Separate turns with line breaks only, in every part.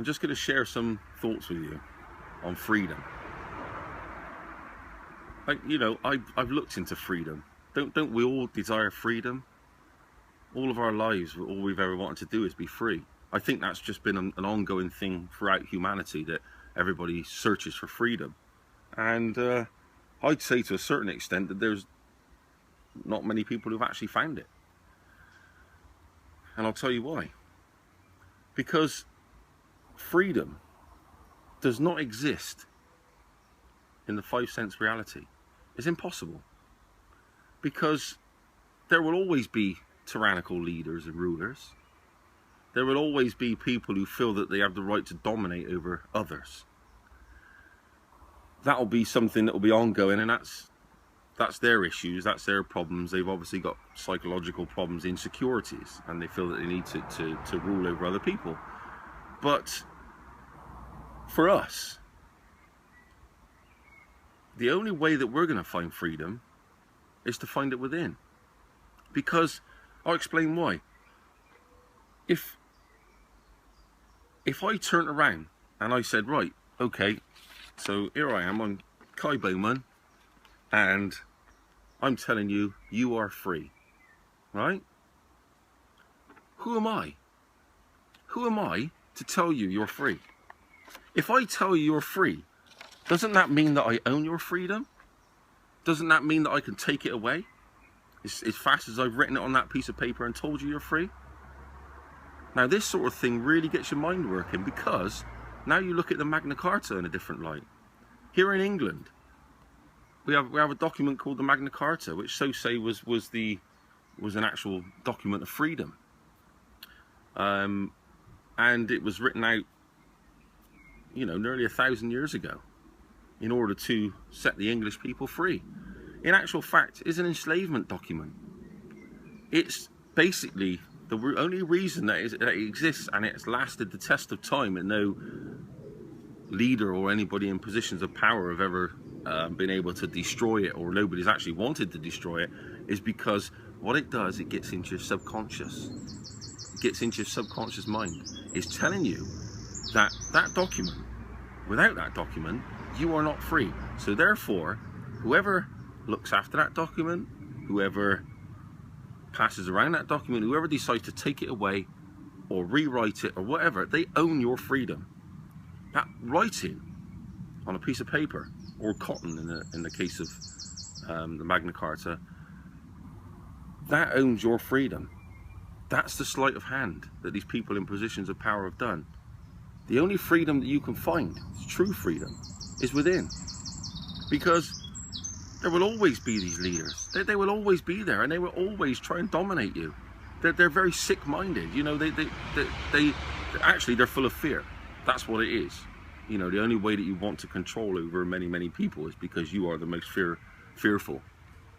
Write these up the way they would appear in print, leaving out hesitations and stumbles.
I'm just going to share some thoughts with you on freedom. I've looked into freedom. Don't we all desire freedom? All of our lives, all we've ever wanted to do is be free. I think that's just been an ongoing thing throughout humanity, that everybody searches for freedom. And I'd say to a certain extent that there's not many people who've actually found it. And I'll tell you why. Because freedom does not exist in the 5 sense reality. It's impossible. Because there will always be tyrannical leaders and rulers. There will always be people who feel that they have the right to dominate over others. That'll be something that will be ongoing, and that's their issues, that's their problems. They've obviously got psychological problems, insecurities, and they feel that they need to rule over other people. But for us, the only way that we're going to find freedom is to find it within. Because I'll explain why. If I turned around and I said, right, okay, so here I am, I'm Kai Bowman, and I'm telling you, you are free, right? Who am I? Who am I to tell you you're free? If I tell you you're free, doesn't that mean that I own your freedom? Doesn't that mean that I can take it away as fast as I've written it on that piece of paper and told you you're free? Now this sort of thing really gets your mind working, because now you look at the Magna Carta in a different light. Here in England, we have a document called the Magna Carta, which so say was an actual document of freedom, and it was written out, nearly 1,000 years ago, in order to set the English people free. In actual fact, it's an enslavement document. It's basically the only reason that it exists, and it's lasted the test of time, and no leader or anybody in positions of power have ever been able to destroy it, or nobody's actually wanted to destroy it, is because what it does, it gets into your subconscious. It gets into your subconscious mind. It's telling you that document, without that document, you are not free. So therefore, whoever looks after that document, whoever passes around that document, whoever decides to take it away or rewrite it or whatever, they own your freedom. That writing on a piece of paper, or cotton in the case of the Magna Carta, that owns your freedom. That's the sleight of hand that these people in positions of power have done. The only freedom that you can find, true freedom, is within. Because there will always be these leaders. They will always be there, and they will always try and dominate you. They're very sick-minded. They're full of fear. That's what it is. The only way that you want to control over many people is because you are the most fearful,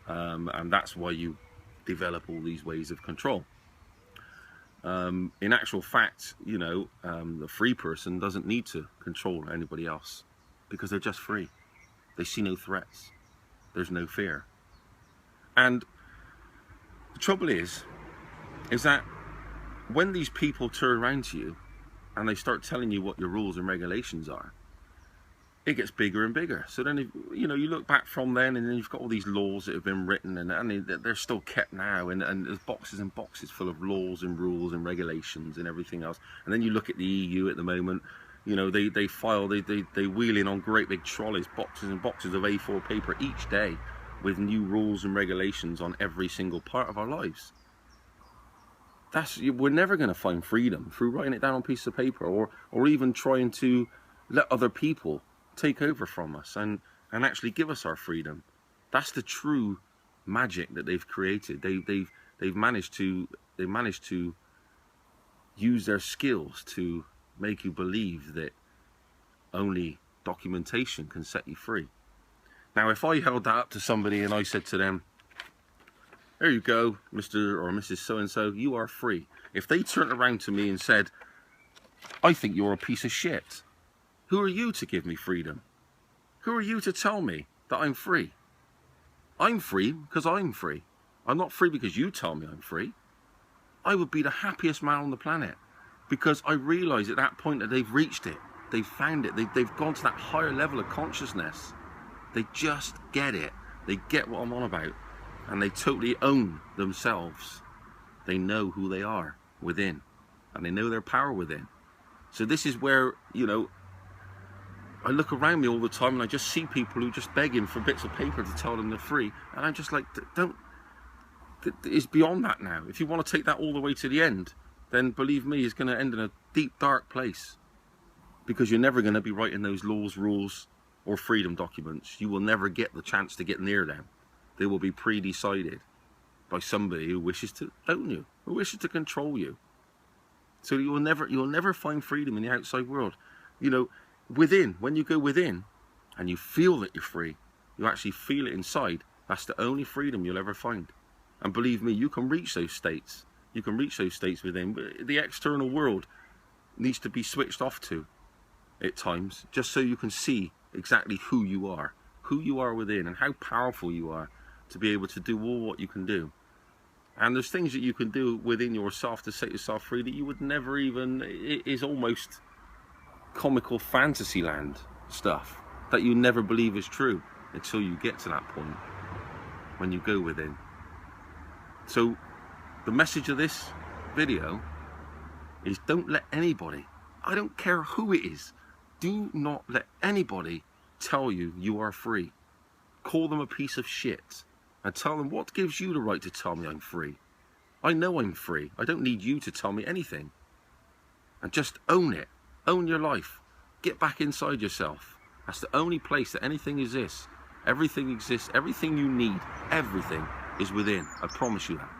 and that's why you develop all these ways of control. In actual fact, the free person doesn't need to control anybody else, because they're just free. They see no threats. There's no fear. And the trouble is that when these people turn around to you and they start telling you what your rules and regulations are, it gets bigger and bigger. So then, you look back from then, and then you've got all these laws that have been written, and they're still kept now, and there's boxes and boxes full of laws and rules and regulations and everything else. And then you look at the EU at the moment, they wheel in on great big trolleys, boxes and boxes of A4 paper each day, with new rules and regulations on every single part of our lives. We're never going to find freedom through writing it down on a piece of paper, or even trying to let other people take over from us and actually give us our freedom. That's the true magic that they've created. They've managed to use their skills to make you believe that only documentation can set you free. Now, if I held that up to somebody and I said to them, there you go, Mr. or Mrs. So-and-so, you are free. If they turned around to me and said, I think you're a piece of shit, who are you to give me freedom? Who are you to tell me that I'm free? I'm free because I'm free. I'm not free because you tell me I'm free. I would be the happiest man on the planet, Because I realise at that point that they've reached it. They've found it. They've gone to that higher level of consciousness. They just get it. They get what I'm on about. And they totally own themselves. They know who they are within. And they know their power within. So this is where, you know, I look around me all the time and I just see people who just begging for bits of paper to tell them they're free. And I'm just like, don't, it's beyond that now. If you want to take that all the way to the end, then believe me, it's going to end in a deep, dark place. Because you're never going to be writing those laws, rules, or freedom documents. You will never get the chance to get near them. They will be pre-decided by somebody who wishes to own you, who wishes to control you. So you will never find freedom in the outside world. You know, within, when you go within and you feel that you're free, you actually feel it inside, that's the only freedom you'll ever find. And believe me, you can reach those states. You can reach those states within, but the external world needs to be switched off to at times, just so you can see exactly who you are within, and how powerful you are to be able to do all what you can do. And there's things that you can do within yourself to set yourself free that you would never even, it is almost comical fantasy land stuff that you never believe is true until you get to that point when you go within. So the message of this video is, don't let anybody, I don't care who it is, do not let anybody tell you you are free. Call them a piece of shit and tell them, what gives you the right to tell me I'm free? I know I'm free. I don't need you to tell me anything. And just own it. Own your life. Get back inside yourself. That's the only place that anything exists. Everything exists. Everything you need, everything is within. I promise you that.